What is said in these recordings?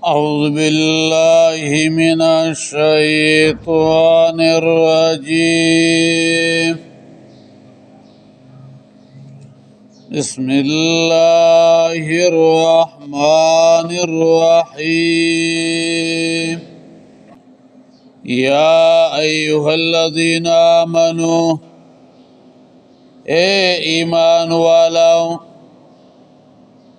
أعوذ بالله من الشيطان الرجيم. بسم الله الرحمن الرحيم. يا أيها الذين آمنوا إيمان ولو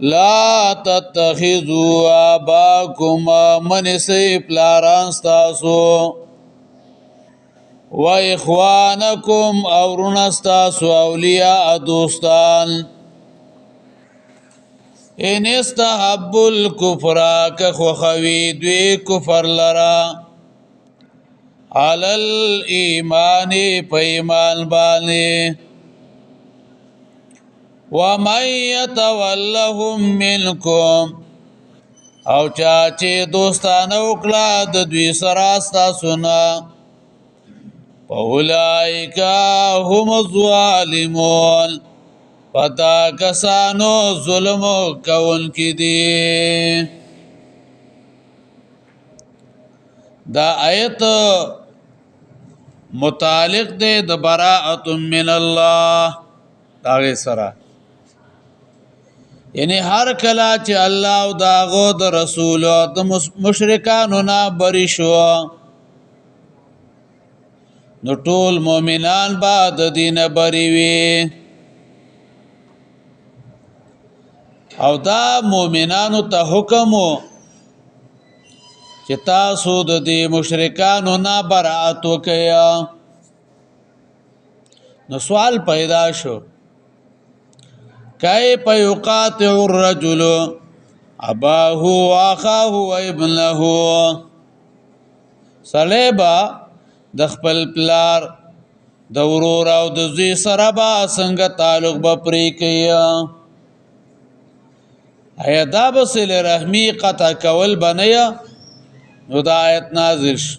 لا تتخذوا آباءكم من سي پلاران ستاسو و اخوانکم اورون ستاسو اولیاء دوستان ان استحب الكفر کخوخوی دوی کفر لرا علی الایمان پیمان بانی وَمَن يَتَوَلَّهُم مِّنكُمْ او چاچه دوستانه وکړه د دوی سره ستاسو نه فَأُولَٰئِکَ هُمُ الظَّالِمُونَ پدا کسانو ظلم کوونکي دي. دا آیت متعلق دی د براءة من الله داغه سره، یعنی هر کله چې الله او داغو د رسول او د مشرکانو نه بری شو نو ټول مؤمنان به د دین بری وي، او دا مؤمنانو ته حکم چې تاسو د دې مشرکانو نه برأت وکړئ. نو سوال پیدا شو كيف يقاطع الرجل أباه وأخاه وابنه؟ سلیبا د خپل پلار د ورور او د زوی سره به څنګه تعلق به پرې کوي؟ آیا دا به صله رحمي قطع کول بنیا؟ نو دا آیت نازل شو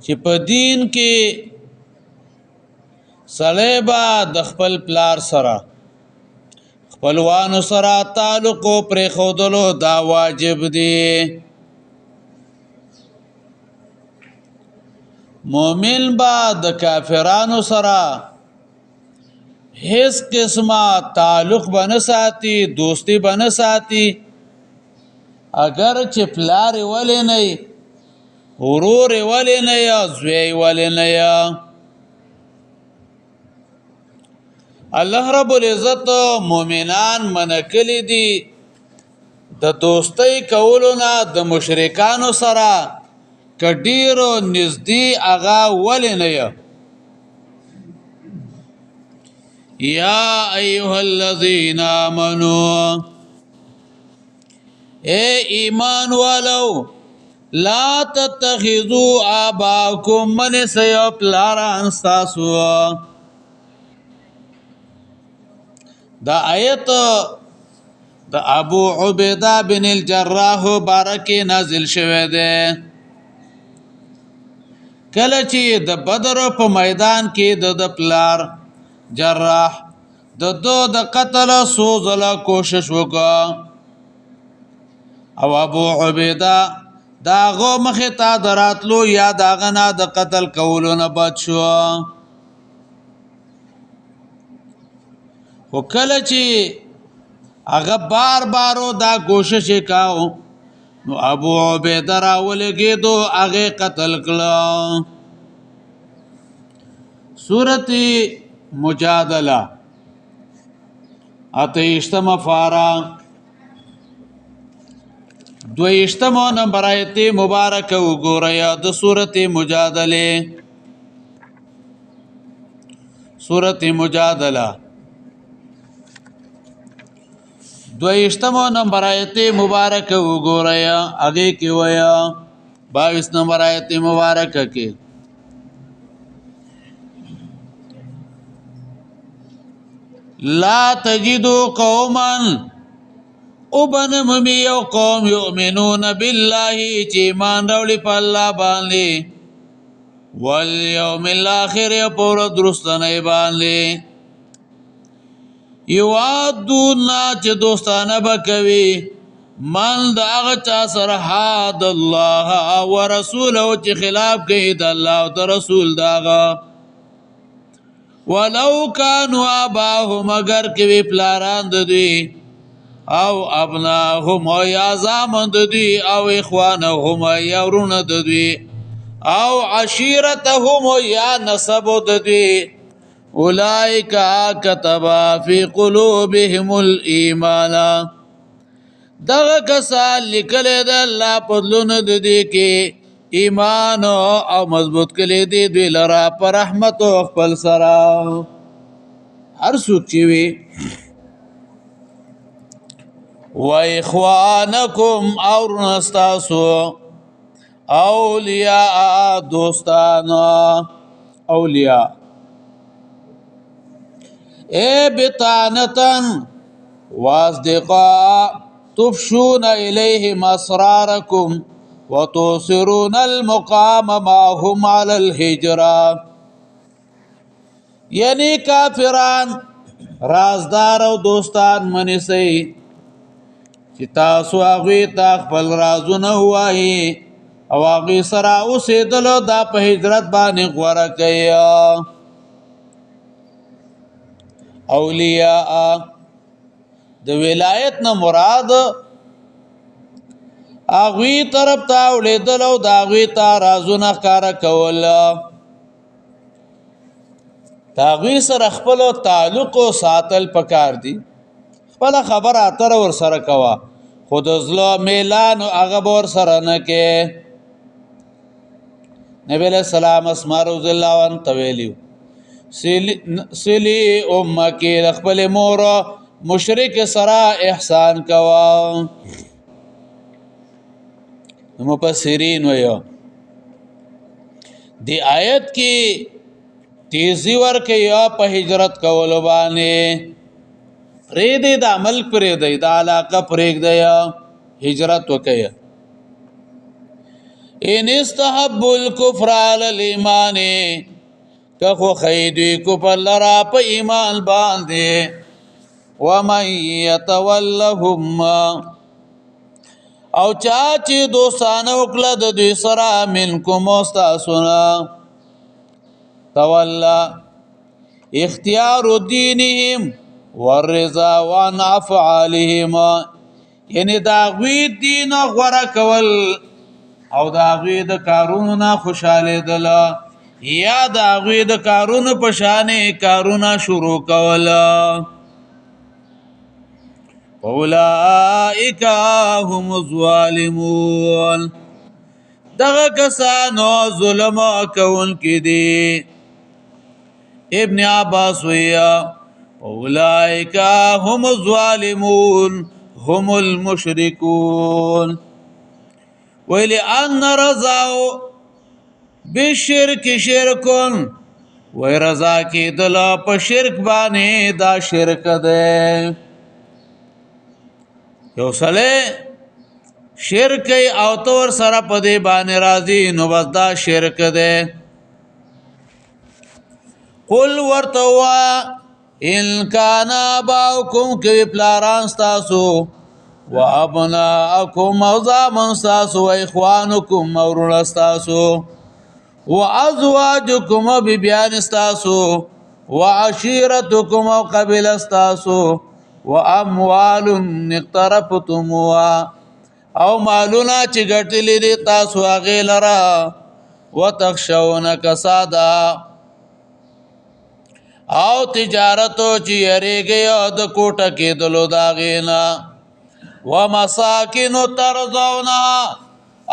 چې په دین کې سلیبا د خپل پلار سره خپلوانو سره تعلق پر خودلو دا واجب دی. مومن با د کافرانو سره هیڅ قسمه تعلق بنه ساتي، دوستی بنه ساتي، اگر چې پلار ولې نه ورور ولې نه یا زوی ولې نه یا. الله رب العزت مومنان منکلی دي د دوستی کولو نه د مشرکانو سره کډیرو نزدې اغا ولې نه یا ایها الذین آمنوا ایمان والو لا تتخذوا آباءکم من سیو پلاران ستاسو. دا آیت د ابو عبیده بن الجراح بارکه نازل شوه ده کله چې د بدر په میدان کې د پلار جراح د قتل سوزله کوشش وکړه او ابو عبیده داغه مخه تا دراتلو یا داغه نه د قتل کولو نه بچ شو. خو کله چې هغه بار دا کوشش کاو نو ابو عبیده راولګېدو هغه قتل کړه. سورۃ مجادله 28 فارا 22 نمبر آیت مبارک وګورئ د سورۃ مجادله. سورۃ مجادله 22 نمبر آیت مبارک وګورئ هغه کې ویا 22 نمبر آیت مبارک کې لا تجدوا قوما وبن مميو قوم يؤمنون بالله چې ایمان راوړي په الله باندې واليوم الاخر پر درستنه باندې یوادونا چې دوستانه بکوي من دا هغه چا سره حاد الله ورسوله چې خلاف کوي د الله او د رسول داغه ولو كانوا آباهم اگر کوي پلاران د دوی او ابناهم او یا زامن د دوی او اخوانهم یا ورونه د دوی او عشیرتهم یا نسب د دوی اولئک كتب فی قلوبهم الایمان دغه کسان لیکل د الله په لونه د دې کې ایمان او مضبوط کړي دي دوی لرا پر رحمت او خپل سره هر څوک چې وي و اخوانکم اور نستاسو اولیاء دوستان اولیاء اے بطانتن واصدقاء تفشون إليهم أسراركم وتوصرون المقام معهم على الهجرة یعنی کافران رازدار او دوستان منسی چې تاسو هغوی ته خپل رازونه ووایي او هغوی سره اوسېدلو دا په هجرت باندې غوره کوي اولیاء د ولایت نه مراد هغوی طرف ته ولیدل او د هغوی ته رازونه ښکاره کول د هغوی سره خپل تعلق ساتل پکار دي خپل خبره اتره ورسره کوه خو د زړه میلان هغه به ورسره نه کې نبی علیہ السلام اسماء رضی الله عنها ته ویلي سلی امه کې خپل مور مشرک سره احسان کوا مفسرین ویو دی آیت کې تیزی ورکه یا په هجرت کولو باندې پرې د عمل پرې د علاقه پرې د هجرت وکي ان استحب الكفر على الايمان کخو خیدی کفر لرا په ایمان باندې ومن يتولهم او چا چې دوستانه وکړه د دوی سره منکم استاسنا تولا اختیار دینهم والرضا عن افعالهم یعنی دا غوی دین غوړه کول او دا غوی د کارونو نه خوشاله دل یا دا غوی د کارونو په شانې کارونه شروع کول اولئک هم الظالمون دغه کسانو ظلم کوونکي دي ابن عباس ویا اولئک هم الظالمون هم المشركون ولأن رضاو بالشرك شرك ورضا کی دل په شرک باندې دا شرک ده یو سله شرک او تور سره په دې باندې راضي نو بس دا شرک ده قل ورتوا ان کان اباؤکم کی پلاران تاسو و ابناءکم موزامن تاسو و اخوانکم مورون تاسو و ازواجکم ببیان تاسو و عشیرتکم و قبل تاسو و اموال اقترفتموها او مالونا چې ګټلې دي تاسو هغه لرا وتخشون کسادا او تجارتو چې یریږي او د کوټه کې دلو داغینا ومساکن ترضونا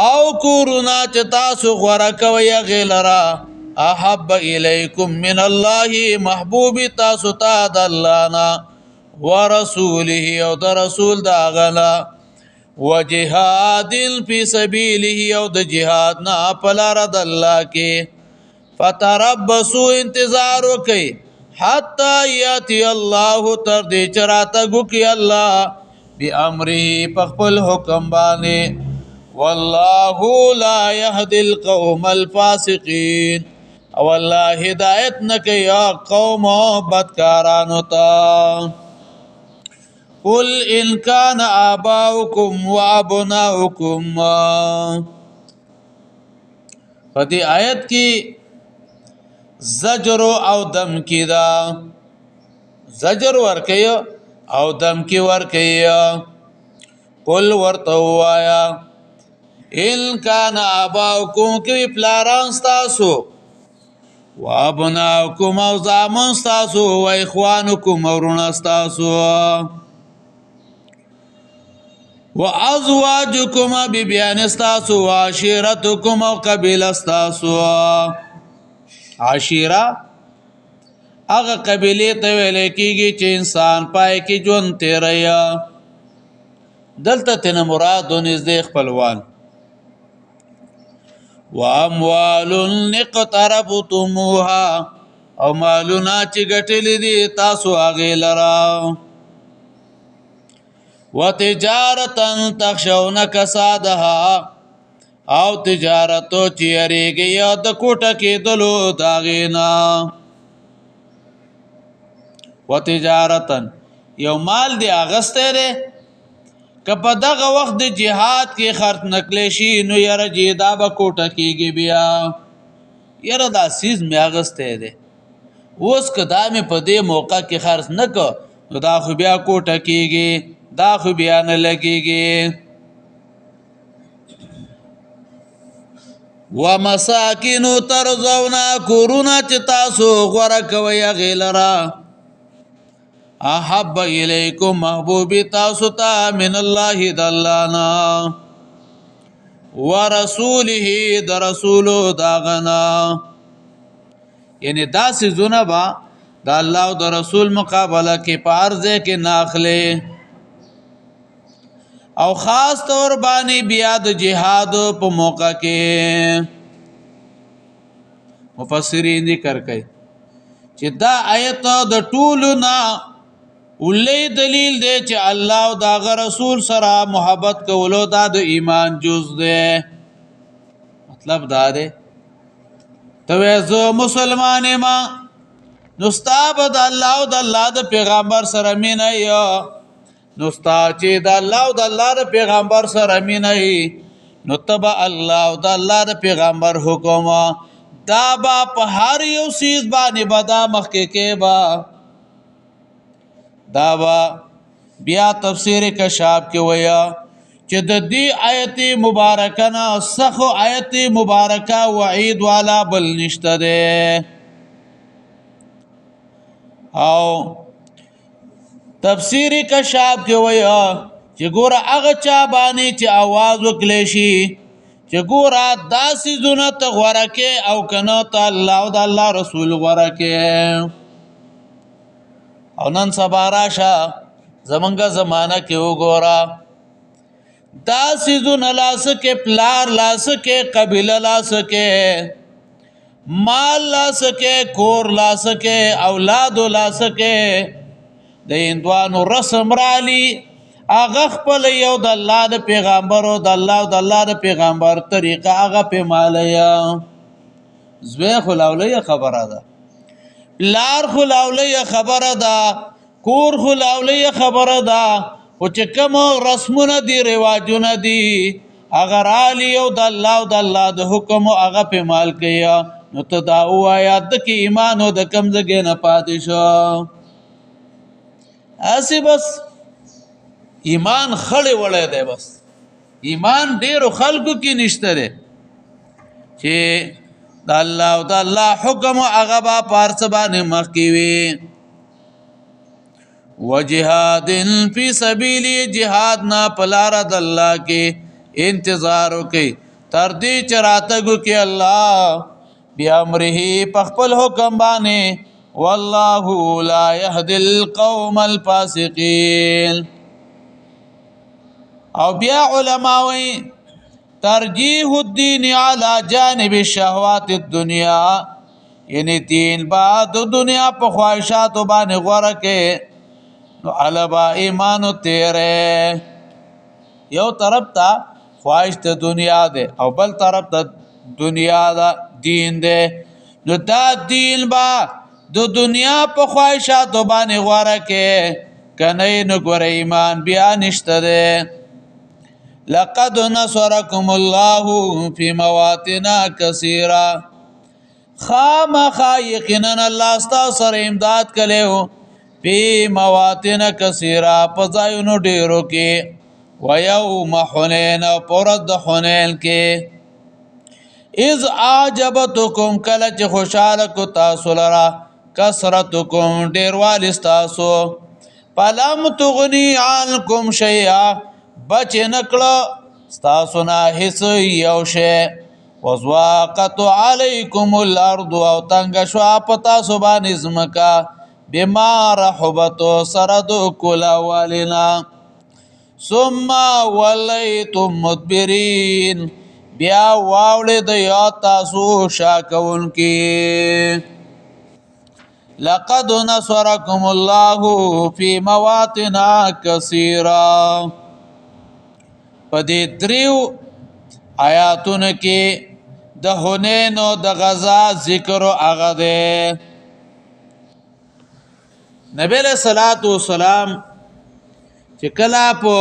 او کورونا چې تاسو غوړه کوي هغه لرا احب الیکم من الله محبوب تاسو ته د الله نه ورسوله او د رسول داغلا وجهاد فی سبیله او د جهاد نه پلار د الله کې فتربصوا انتظار وکي حتا یاتی الله تر دې چراته ګوکی الله بامره پخپل حکم باندې والله لا يهدي القوم الفاسقين او الله هدایت نکي قوم بدکارانو ته قل ان كان آباؤكم وابناؤكم. په دې آیت کې زجر او دم کی دا، زجر ورکی او دم کی ورکی. قل ورتوایا ان کان آباؤکم کی پلاران ستاسو، و ابناؤکم او زامن ستاسو، و اخوانکم او رون ستاسو، و ازواجکم بیبیان ستاسو، و عشیرتکم او قبیل ستاسو. عشیره هغه قبیله ته ویل کېږي چې انسان پای کې ژوند تیریا. دلته تنه مراد نږدې خپلوان. و اموال اقترفتموها او مالونه چې ګټلې دي تاسو هغې لره. و تجارتا تخشون کسادها او تجارتو چې یریږي د کوټه کېدلو د هغې نه. و تجارتا یو مال دی اغستی دی، که په دغه وخت د جهاد کې خرڅ نکلی شي نو یاره چې دا به کوټه کېږي بیا، یاره دا سیز مې اغستی دی، اوس که دا مې په دې موقع کې خرڅ نه که نو دا خو بیا کوټه کېږي، دا خو بیا نه لګېږي. و مساکینو ترضونا کورونه چې تاسو غوره کوئ هغې لره، احب الیکم محبوبی تاسو ته من الله د الله نه، و رسوله د رسولو د هغه نه. یعنې دا څیزونه به د الله او د رسول مقابله کې په هر ځای کې نه اخلې. او خاص طور باندې بیا د جهاد په موقع کې مفسرین ذکر کوي چې دا آیت د ټولو نه اولی دلیل دی چې الله او د هغه رسول سره محبت کولو دا د ایمان جز دی. مطلب دا دی ته وایې زه مسلمان یم نو ستا به د الله او د الله د پیغمبر سره مینه یو، نو ستا چې د الله او د الله د پیغمبر سره مینه یي نو ته به الله او د الله د پیغمبر حکم دا به په هر یو څیز باندې به دا مخکې کې به دا با بیا تفسیر کشاف کې ویا چې د دې آیت مبارکه نه سخو آیت مبارکه وعید والا بل نشته ده. او تفسیر کشاف کې ویا چې ګوره هغه چا باندې چې आवाज وکړي شي چې ګوره داسې زونه ته غوره کې او کنه ته الله او د الله رسول غوره کې. او نن سبا راشه زمونږه زمانه کې وګوره دا سیزونه لاسه کې پلار لاسه کې قبیله لاسه کې مال لاسه کې کور لاسه کې اولادو لاسه کې د هندوانو رسم رالی هغه خپل یو د الله د پیغمبر او د الله او د الله د پیغمبر طریقه هغه په مالیا زوی خلاولې خبره ده، لار خلاولې خبره ده، کور خلاولې خبره ده، او چې کوم رسمونه دي رواجونه دي اگر علی او د الله او د الله د حکم هغه په مال کوي نو ته دا وایا د کې ایمان او د کم ځګې نه پاتې شو. اسی بس ایمان خړې وړې دی، بس ایمان ډیرو خلکو کې نشته دی چې د الله او د الله حکم هغه به پارس باندې مخکې وي. وجهاد فی سبیل جهاد نه پلار د الله کې انتظار وکي تر دې چې راتګو کې الله بیا امره په خپل حکم باندې. والله لا يهدي القوم الفاسقين. او بیا علماوی ترجیح الدین علی جانب الشهوات الدنیا، یعنی دین با د دنیا په خواهشاتو باندې غوړه کې نو علبا ایمانو تیره. یو طرف ته خواهش د دنیا ده او بل طرف ته دنیا دا دین ده، نو دا دین با د دنیا په خواهشاتو باندې غوړه کې کنی نو ګوره ایمان بیا نشته دی لقد نصرکم الله فی مواطن کثیره خامخا یقینا الله ستاسو سره امداد کړو فی مواطن کثیره په ځایونو ډیرو کې ویوم حنین او پرد حنین کې اذ اعجبتکم کله چې خوشاله کو تاسو لرا کثرتکم ډیروالی ستاسو فلم تغنی عنکم شیئا بچ نکړه ستاسو نه هیڅ یو شی وزواقت علیکم الارض او تنگ شو پتا سو باندې زمکا بما رحبت سرد کل والنا ثم ولیتم مدبرین بیا واولې د یا تاسو شاکون کی لقد نصرکم الله فی مواطن کثیره پدې دریو آیاتونه کې د حنین او د غزا ذکر او هغه ده نبی له صلوات و سلام چې کله په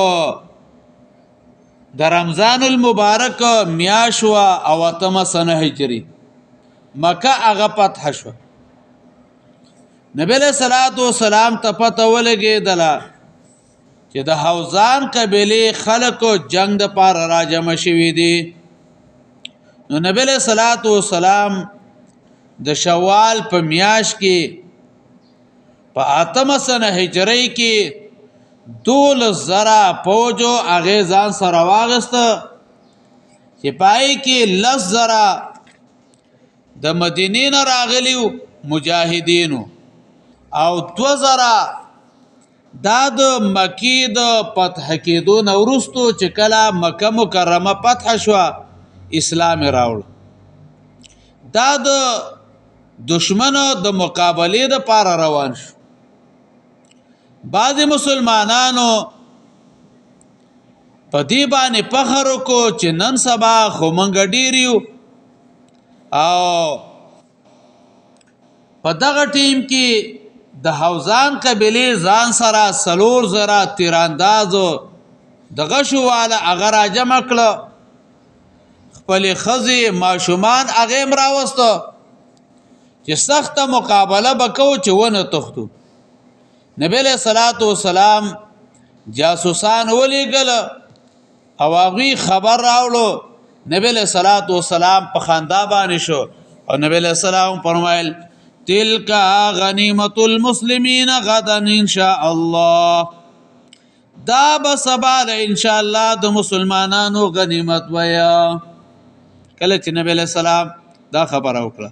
د رمضان المبارک میاشو او اتم سنه هجری مکه هغه فتح شو نبی له صلوات و سلام ته پته ولګېدله چې د حوزان قبیله خلکو جنگ د پار راجم شوی دي نو نبی له صلوات و سلام د شوال په میاش کې په اتم سنه هجری کې 12,000 فوجو هغه ځان سره واغست چې پای کې 10,000 د مدینې نه راغلیو مجاهدینو او 2,000 دا د مکی د فتح کېدو نه وروستو چې کله مکه مکرمه فتح شو اسلام راوړ دا د دشمنو د مقابله د پار روان شو بعض مسلمانانو په دې باندې فخر وکړو چې نن سبا خو مونږ ډیر یو او په دغه ټیم کې د حوزان قبیله ځان سره 3,000 تیراندازو دغه شو والا اگر راجم کړه خپل خزي ماشومان هغه مراوستو چې سخت مقابله وکاو چې ونه تختو نبی له صلوات و سلام جاسوسان ولېګل او هغه خبر راوړو نبی له صلوات و سلام په خندا باندې شو او نبی له سلام فرمایل تلک غنیمت المسلمین غدا ان شاء الله دا بسبال ان شاء الله د مسلمانانو غنیمت ویا کله چې نبی له سلام دا خبر وکړه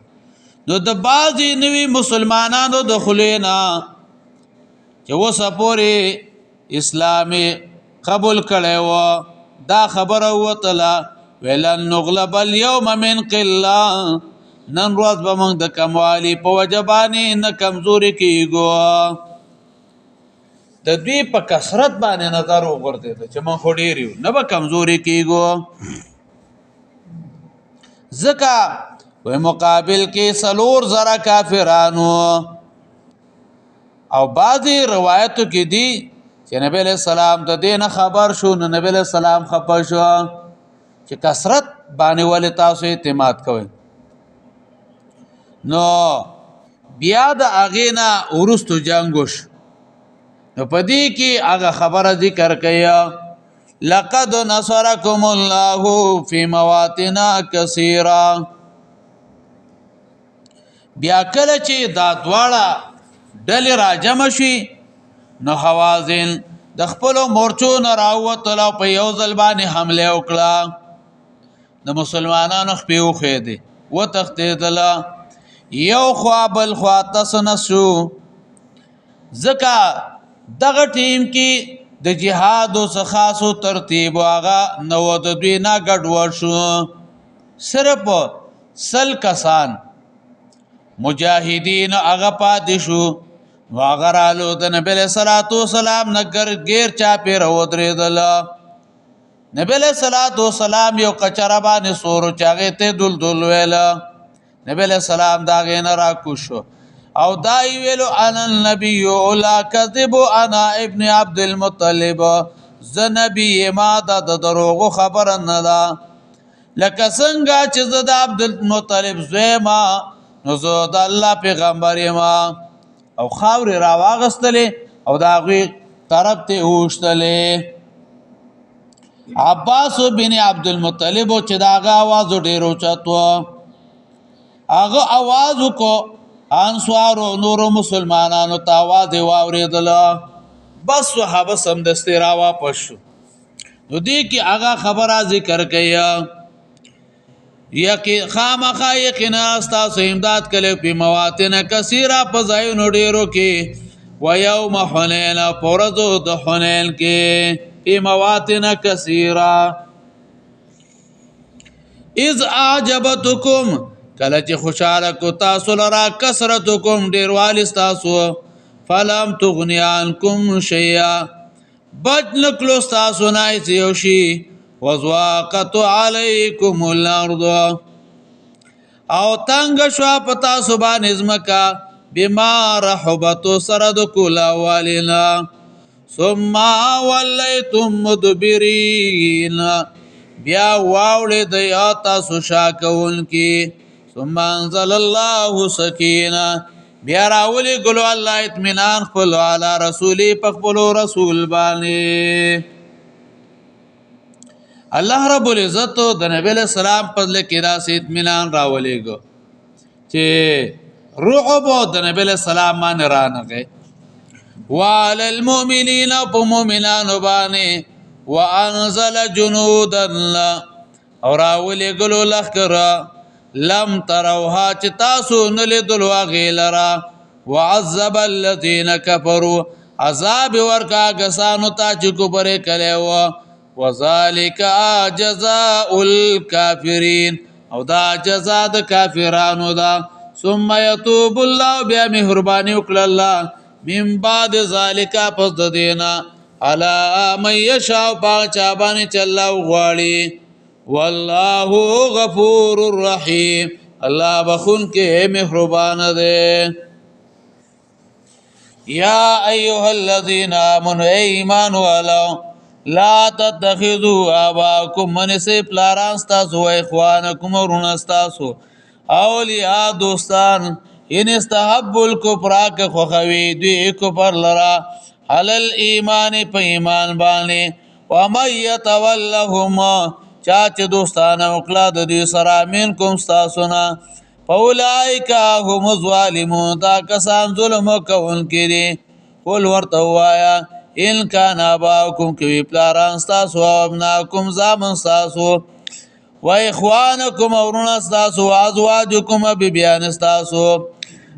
نو د بعضی نوی مسلمانانو د خلینا چې وسپوري اسلامي قبول کړي دا خبره وتله ولن نغلب اليوم من قله نن ورځ به موږ د کموالی په وجبانی نه کمزوري کیږو د دوی په کثرت باندې نظر وګرځي چې موږ ډیر یو نه به کمزوري کیږو ځکه و مقابل کې 3,000 کافرانو او بعضی روایتو کې دي چې نبی له سلام د دین خبر شو نو نبی له سلام خپه شو چې کثرت باندې ول تاسو اعتماد کوئ نو بیا د اغینا ورستو جنگوش نو پدې کې هغه خبره ذکر کړي لقد نصرکم الله فی مواطن کثیره بیا کله چې دا دواړه ډلې راجم شي نو حوازن د خپل مورچو نه راوتل په یو ځل باندې حمله وکړه د مسلمانانو خپل خوېده و تختیدل یو خوا بل خوا تسنسو زکا دغه ټیم کې د جهاد او خاصو ترتیب واغه نو د دوی نه ګډوډ شو صرف 100 کسان مجاهدین هغه پاتې شو واغرالو د نبی له صلوات و سلام نګر غیر چا پیر ودرېدل نبی له صلوات و سلام یو کچره باندې سورو چاغه ته دل ویل نبی له سلام دا غین را کو شو او دای ویلو انا النبی لا کذب انا ابن عبد المطلب ز نبی ما د دروغ خبر نه ده لکه څنګه چې زه د عبد المطلب زوی ما نو زه د الله پیغمبر یم او خاورې راواغستلې او د هغوی طرف ته اوښتلې عباس بن عبد المطلب چې د هغه آواز ډېر اوچت و هغه آواز وکړو انصارو نورو مسلمانانو ته آواز یې واورېدله بس صحابه سمدستي را واپس شو نو دې کې هغه خبره ذکر کوي خامخا یقینا ستاسو امداد کړی په مواطن کثیره په ځایونو ډېرو کې ویوم حنین په ورځو د حنین کې په مواطن کثیره اذ اعجبتکم کله چې خوشاله کو تاسو لرا کثرتکم ډیروالی تاسو فلم تغنی عنکم شیئا بچ نکلو تاسو نه یو شی وضاقت علیکم الارض او تنگ شو پتا سبحان ازمکا بما رحبت سرد کلا والنا ثم ولیتم مدبرین بیا واوړې د یا تاسو شاکون کی ثم انزل الله سکینه بیا راولی ګلو الله اطمینان خپل علی رسولی پخپلو رسول باندې الله رب العزت د نبی له سلام په لکه داسې اطمینان راولېګو چې رعب د نبی له سلام باندې رانغه وعلى المؤمنین په مؤمنانو باندې وانزل جنودا او راولېګلو لخر لم تروها چې تاسو نه لیدلو هغې لره وعذب الذین کفروا عذاب ورکا کسانو ته چې کفر کړی و وذلک جزاء الکافرین او دا جزا د کافرانو ده ثم یتوب الله بیا مهرباني وکړه الله من بعد ذلک پس د دینا علی من یشاء پاچا باندې چې الله غواړي والله غفور الرحیم الله بخون کې مهربان ده یا ایها الذین آمنوا ایمان ولو لا تتخذوا آباءکم من سے پلاران ستاسو و اخوانکم ورون ستاسو اولیاء دوستان ان استحب الکفر که خوخوی دوی کفر لرا حلل ایمان په ایمان باندې ومن یتولهم چاچ دوستانه وکړه د دې سره منکم ستاسو نه فاولئک هم الظالمون دا کسان ظلم کوونکي دي قل ورته وایا ان کان اباکم کوي پلاران ستاسو او ابناکم زامن ستاسو و اخوانکم ورون ستاسو و ازواجکم بیبیان ستاسو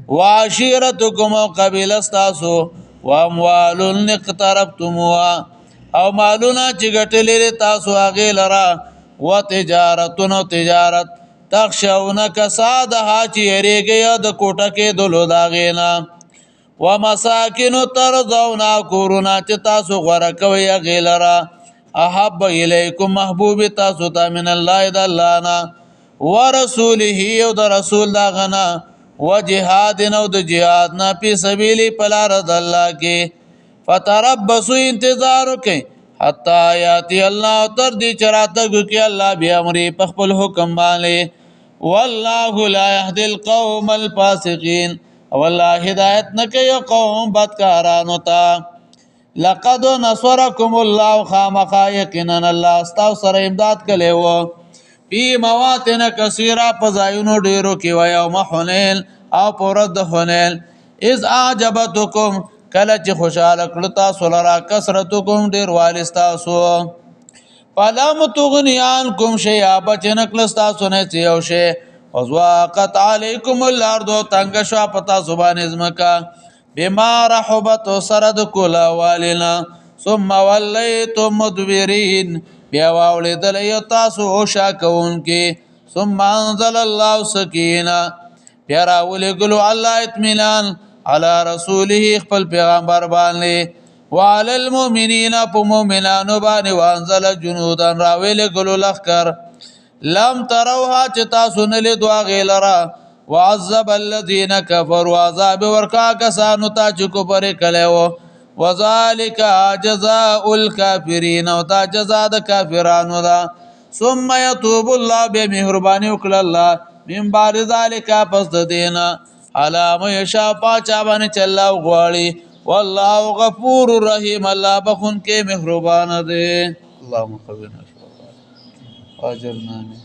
و عشیرتکم قبیله ستاسو و اموال اقترفتموها او مالونه چې ګټلې تاسو هغې لره و تجارتونو تجارت تخشون کسادها چې یریږئ د کوټه کېدلو د هغې نه و مساکینو ترضونا کورونه چې تاسو غوره کوئ هغې لره احب الیکم محبوب تاسو ته من الله د الله نه و رسوله او د رسول د هغه نه و جهاد او د جهاد نه فی سبیل په لاره د الله کې فتربصوا انتظار وکئ حتی یاتی الله تر دې چې راتګ وکړي الله بامرې په خپل حکم باندې والله لا یهدي القوم الفاسقین او الله هدایت نه کوي قوم بدکارانو ته لقد نصرکم الله خامخا یقینا الله ستاسو سره امداد کړی و فی مواطن کثیره په ځایونو ډېرو کې و یوم حنین او په ورځ د حنین اذ اعجبتکم کله چې خوشاله کړه تاسو لرا کثرتکم ډېروالی ستاسو فلم تغنی عنکم شیئا بچ نه کړه ستاسو نه څه یو شی وضاقت علیکم الارض تنګ شوه په تاسو باندې ځمکه بما رحبت سره د کولا والنا ثم ولیتم مدبرین بیا واوړېدلی تاسو شا کوونکي ثم انزل الله سکینه بیا راولېږلو الله اطمینان علی رسوله خپل پیغمبر باندې وعلى المؤمنین په مؤمنانو باندې وانزل جنودا راولېږلو لښکر لم تروها چې تاسو نه لیدو هغې لره وعذب الذين كفروا عذاب ورکا کسانو ته چې کفر کړي وو وذالک جزاء الکافرین او تا جزاء د کافرانو ده ثم يتوب الله بمهرباني وکړه الله من بعد ذلك پس د دینه علام یشا پاچا باندې چلا غواړي والله غفور رحیم الله بخون کې مهربان دی اللهم قبلنا اجرنا من